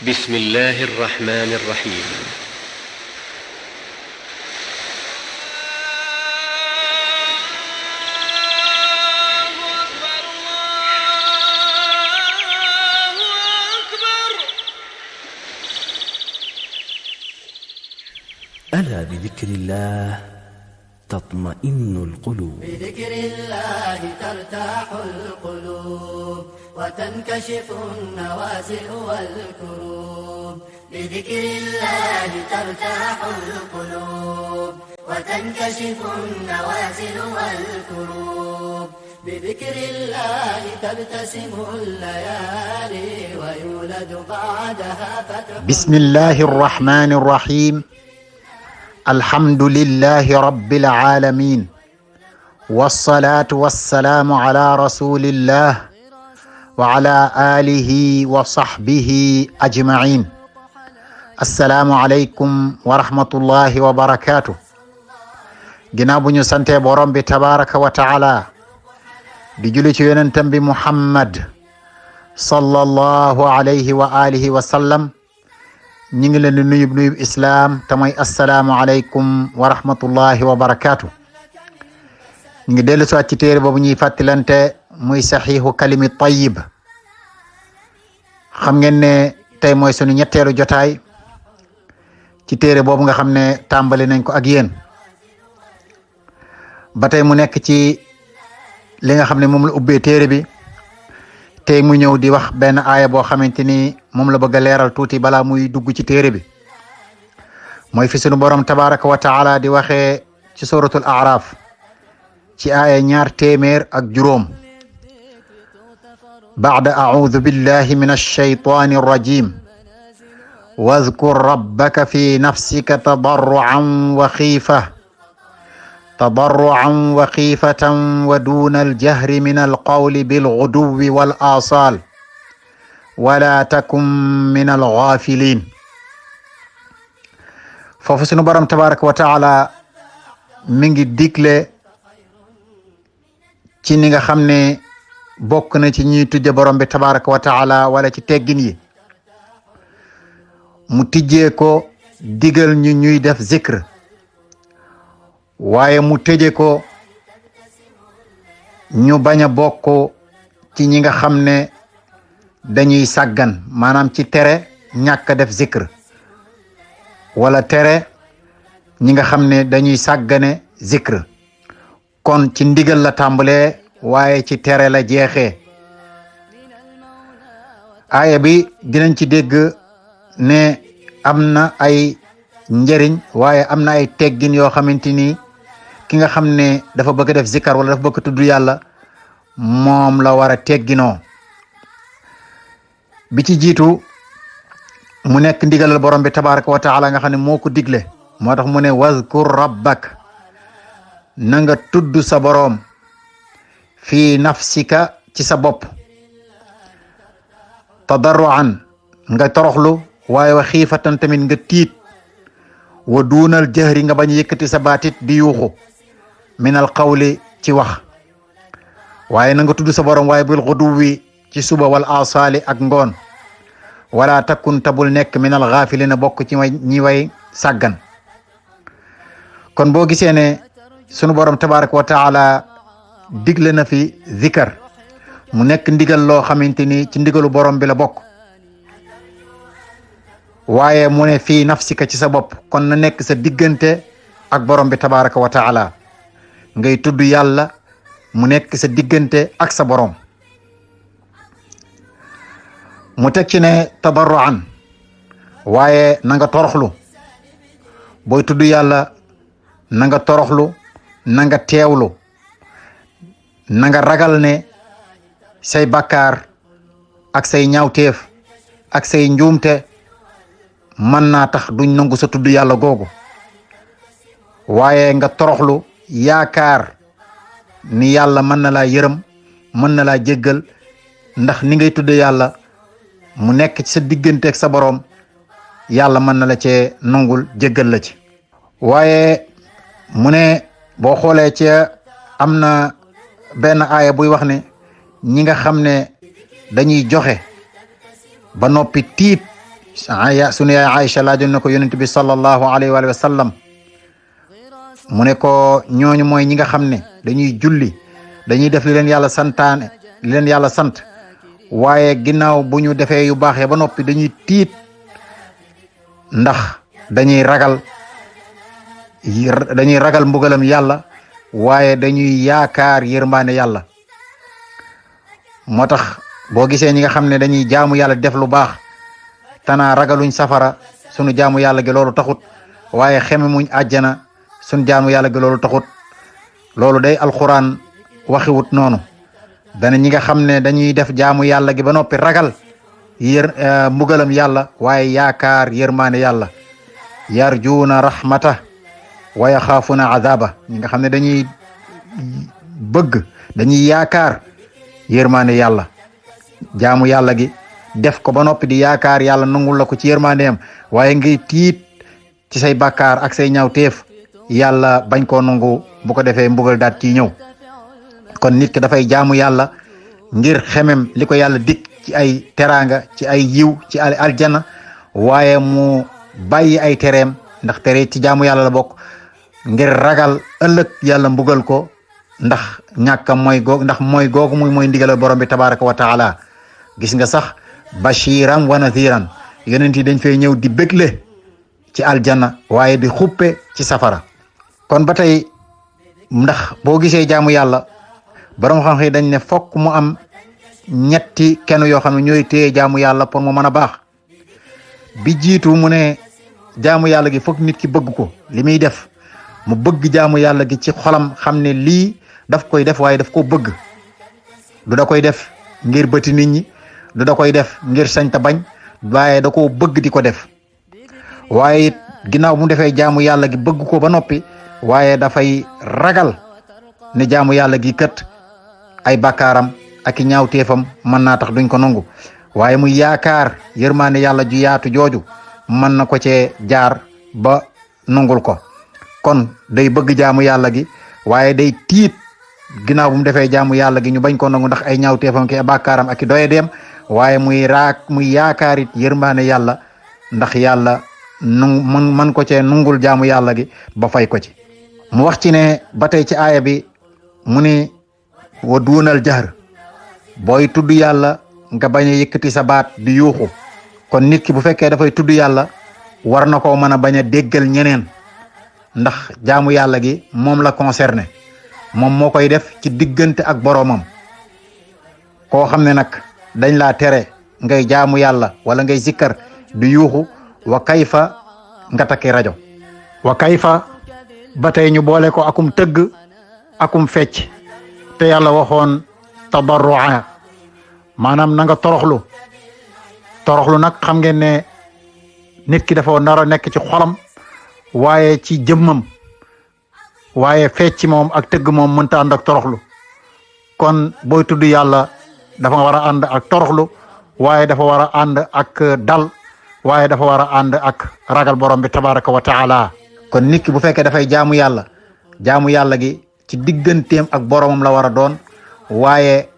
بسم الله الرحمن الرحيم. ألا بذكر الله تطمئن القلوب. بذكر الله ترتاح القلوب وتنكشف النوازل والكروب. بذكر الله ترتاح القلوب وتنكشف النوازل والكروب. بذكر الله تبتسم الليالي ويولد بعدها فتح. بسم الله الرحمن الرحيم. الحمد لله رب العالمين، والصلاة والسلام على رسول الله وعلى آله وصحبه أجمعين. السلام عليكم ورحمة الله وبركاته. جناب سنتي بورم تبارك وتعالى بجلت ينتم بمحمد صلى الله عليه وآله وسلم. ñi ngi leen di nuyub islam te mooy assalaamu aleykum wa rahmatullahi wa barakaatu. ñu ngi dellu siwaat ci téere boobu ñuy fàttalante muy saxiixu kalimi tayyib. xam ngeen ne tey mooy sunu ñetteelu jotaay ci téere boobu nga xam ne tàmbali nañ ko ak yéen ba tey mu nekk ci li nga xam ne moom la ubbee téere bi. tey mu ñëw di wax benn aaya boo xamante ni moom la bëgg a leeral tuuti balaa muy dugg ci téere bi. mooy fi sunu borom tabaraka wa taala di waxee ci suratul araf ci aaya 200 baada audu billahi min alshaytani arrajim wadhkur rabbaka fi nafsika تضرعا وخيفة ودون الجهر من القول بالغدو والآصال ولا تكن من الغافلين. foofu sunu borom tabaraka wa taala mi ngi digle ci ni nga xam ne bokk na ci ñuy tudde borom bi tabaraka wa taala wala ci teggin yi mu tijjee ko digal ñu ñuy def zikr, waaye mu tëje ko ñu bañ a bokk ci ñi nga xam ne dañuy sàggan, maanaam ci tere ñàkk def zikr wala tere ñi nga xam ne dañuy sàggane zikr. kon ci ndigal la tàmbalee waaye ci tere la jeexee. aaya bi dinañ ci dégg ne am na ay njëriñ waaye am na ay teggin yoo xamante ni ki nga xam ne dafa bëgg def zikar wala dafa bëgg tudd yàlla moom la war a tegginoo. bi ci jiitu mu nekk ndigalal borom bi tabaraka wa taala nga xam ne moo ko digle. moo tax mu ne wazkur rabbak, na nga tudd sa boroom fii nafsika ci sa bopp, tadarruan nga toroxlu waaye wa xiifatan tamit nga tiit, wa duunal jahri nga bañ yëkkati sa baatit di yuuxu, minal qawli ci wax. waaye na nga tudd sa borom waaye bil xuduwi ci suba wal asaali ak ngoon, wala takun tabul nekk minal gaafilina bokk ci ñi way sàggan. kon boo gisee ne sunu borom tabaraka wa taala digle na fi zikar mu nekk ndigal loo xamante ni ci ndigalu borom bi la bokk, waaye mu ne fii nafsika ci sa bopp, kon na nekk sa diggante ak borom bi tabaraka wa taala ngay tudd yàlla mu nekk sa diggante ak sa borom. mu teg ci ne tadarruan, waaye na nga toroxlu booy tudd yàlla, na nga toroxlu, na nga teewlu, na nga ragal ne say bakkaar ak say ñaawteef ak say njuumte mën naa tax duñ nangu sa tudd yàlla googu. waaye nga toroxlu yaakaar ni yàlla mën na laa yërëm, mën na laa jéggal, ndax ni ngay tudde yàlla mu nekk ci sa diggante ak sa boroom, yàlla mën na la cee nangul jéggal la ci. waaye mu ne boo xoolee ci am na benn aaya buy wax ne ñi nga xam ne dañuy joxe ba noppi tiit sunu yaay Aïcha laajoon na ko yonent bi sallallahu alayhi wa sallam mu ne ko ñooñu mooy ñi nga xam ne dañuy julli dañuy def li leen yàlla santaane li leen yàlla sant waaye ginnaaw bu ñu defee yu baaxee ba noppi dañuy tiit ndax dañuy ragal mbugalam yàlla waaye dañuy yaakaar yërmaane yàlla. moo tax boo gisee ñi nga xam ne dañuy jaamu yàlla def lu baax tanaa ragaluñ safara sunu jaamu yàlla gi loolu taxut waaye xeme muñ àjjana sunu jaamu yàlla gi loolu taxut loolu day alquran waxiwut noonu dana ñi nga xam ne dañuy def jaamu yàlla gi ba noppi ragal mbugalam yàlla waaye yaakaar yërmaane yàlla yarjuuna rahmata wa yaxaafuna azaba ñi nga xam ne dañuy bëgg dañuy yaakaar yërmaane yàlla jaamu yàlla gi def ko ba noppi di yaakaar yàlla nangul la ko ci yërmaandeem waaye ngay tiit ci say bàkkaar ak say ñaawteef yàlla bañ koo nangu bu ko defee mbugal daat ci ñëw kon nit ki dafay jaamu yàlla ngir xemem li ko yàlla dik ci ay teraanga ci ay yiw ci aljana waaye mu bàyyi ay tereem ndax tere ci jaamu yàlla la bokk ngir ragal ëllëg yàlla mbugal ko ndax ñàkka mooy googu ndax mooy googu mooy ndigalal borom bi tabaraka wa taala gis nga sax bashiran wa nathiran yonent yi dañ fay ñëw di bégle ci aljanna waaye di xuppe ci safara kon ba tey ndax boo gisee jaamu yàlla borom xam-xam dañ ne fokk mu am ñetti kenn yoo xam ne ñooy téye jaamu yàlla pour mu mën a baax bi jiitu mu ne jaamu yàlla gi fokk nit ki bëgg ko li muy def mu bëgg jaamu yàlla gi ci xolam xam ne lii daf koy def waaye daf ko bëgg du da koy def ngir bëti nit ñi du da koy def ngir sañta bañ waaye da koo bëgg di ko def waaye it ginnaaw mu defee jaamu yàlla gi bëgg ko ba noppi waaye dafay ragal ne jaamu yàlla gi kët ay bakkaaram ak i ñaawteefam mën naa tax duñ ko nangu waaye muy yaakaar yërmaane yàlla ju yaatu jooju mën na ko cee jaar ba nangul ko kon day bëgg jaamu yàlla gi waaye day tiit ginnaaw bu mu defee jaamu yàlla gi ñu bañ ko nangu ndax ay ñaawteefam ki bakkaaram ak i doyedeem waaye muy yaakaar it yërmaane yàlla ndax yàlla man ko cee nungul jaamu yàlla gi ba fay ko ci mu wax ci ne ba tey ci aaya bi mu ni wa duunal jahr booy tudd yàlla nga bañ a yëkkati sa baat di yuuxu kon nit ki bu fekkee dafay tudd yàlla war na koo mën a bañ a déggal ñeneen ndax jaamu yàlla gi moom la concerné moom moo koy def ci diggante ak boroomam koo xam ne nag dañ laa tere ngay jaamu yàlla wala ngay zikkar di yuuxu wa kayfa nga takki rajo wa kayfa ba tey ñu boole ko akum tëgg akum fecc te yàlla waxoon tadarrua maanaam na nga toroxlu nag xam ngeen ne nit ki dafa nar a nekk ci xolam waaye ci jëmmam waaye fecc moom ak tëgg moom mënta ànd ak toroxlu kon booy tudd yàlla dafa war a ànd ak toroxlu waaye dafa war a ànd ak dal waaye dafa war a ànd ak ragal borom bi tabaraka wa taala kon nit ki bu fekkee dafay jaamu yàlla gi ci digganteem ak boromam la war a doon waaye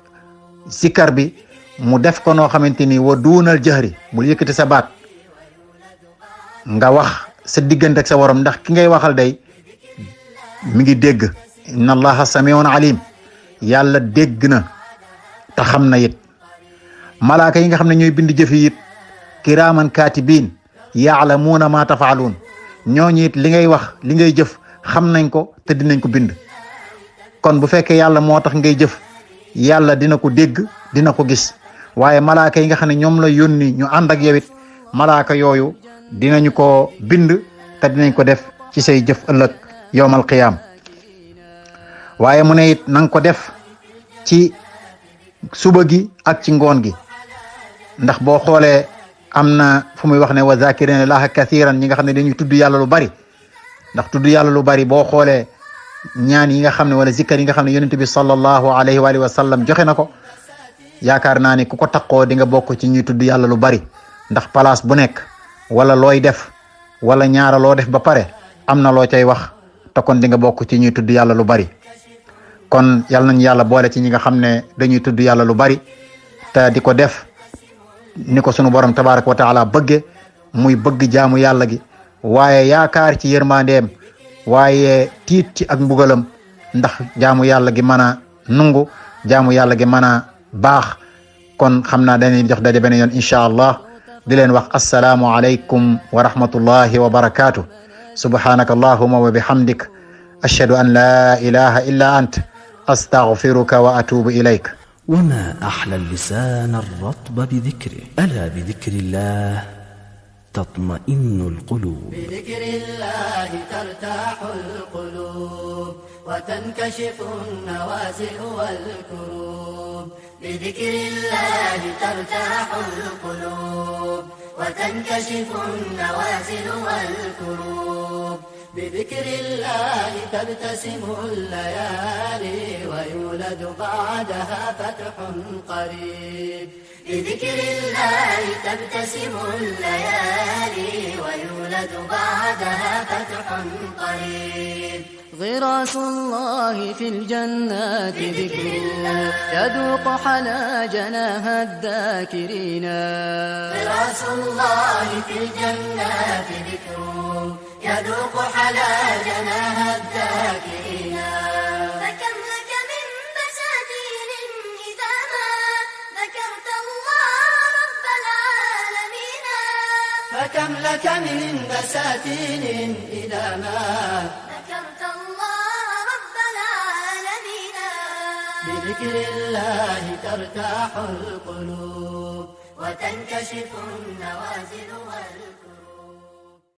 sikar bi mu def ko noo xamante ni wa duunal jahri bul yëkkati sa baat nga wax sa diggante ak sa borom ndax ki ngay waxal day mi ngi dégg inna allaha samiun alim yàlla dégg na te xam na it malaaka yi nga xam ne ñooy bind jëfi it kiraaman kaatibiin yaalamuuna ma tafaaluun ñooñu it li ngay wax li ngay jëf xam nañ ko te dinañ ko bind kon bu fekkee yàlla moo tax ngay jëf yàlla dina ko dégg dina ko gis waaye malaaka yi nga xam ne ñoom la yónni ñu ànd ak yow it malaaka yooyu dinañu ko bind te dinañ ko def ci say jëf ëllëg yowmal qiyaam waaye mu ne it na nga ko def ci suba gi ak ci ngoon gi ndax boo xoolee am na fu muy wax ne wa zakirina laha kathiran ñi nga xam ne dañuy tudd yàlla lu bari ndax tudd yàlla lu bari boo xoolee ñaan yi nga xam ne wala zikkar yi nga xam ne yonent bi sallallahu alayhi wa alihi wa sallam joxe na ko yaakaar naa ni ku ko taqoo di nga bokk ci ñuy tudd yàlla lu bari ndax place bu nekk wala looy def wala ñaara loo def ba pare am na loo cay wax te kon di nga bokk ci ñuy tudd yàlla lu bari kon yal nañu yàlla boole ci ñi nga xam ne dañuy tudd yàlla lu bari te di ko def ni ko sunu borom tabaraka wa taala bëgge muy bëgg jaamu yàlla gi waaye yaakaar ci yërmandeem waaye tiit ci ak mbugalam ndax jaamu yàlla gi mën a nungu jaamu yàlla gi mën a baax. kon xam naa dañuy jox daje beneen yoon incha allah di leen wax assalaamu alaykum wa rahmatullahi wa barakatuh. subhanaka allahumma wa bihamdik ashhadu an la ilaha illa ant astaghfiruka wa atubu ilayk. وما أحلى اللسان الرطب بذكره ألا بذكر الله تطمئن القلوب. بذكر الله ترتاح القلوب وتنكشف النوازل والكروب. بذكر الله ترتاح القلوب وتنكشف النوازل والكروب. بذكر الله تبتسم الليالي ويولد بعدها فتح قريب. بذكر الله تبتسم الليالي ويولد بعدها فتح قريب. غراس الله في الجنات ذكره يذوق حلا جناها الذاكرين. غراس الله في الجنات ذكره يذوق حلا جناها الذاكرين. فكم لك من بساتين إذا ما ذكرت الله رب العالمين. فكم لك من بساتين إذا ما ذكرت الله رب العالمين. بذكر الله ترتاح القلوب وتنكشف النوازل والكروب.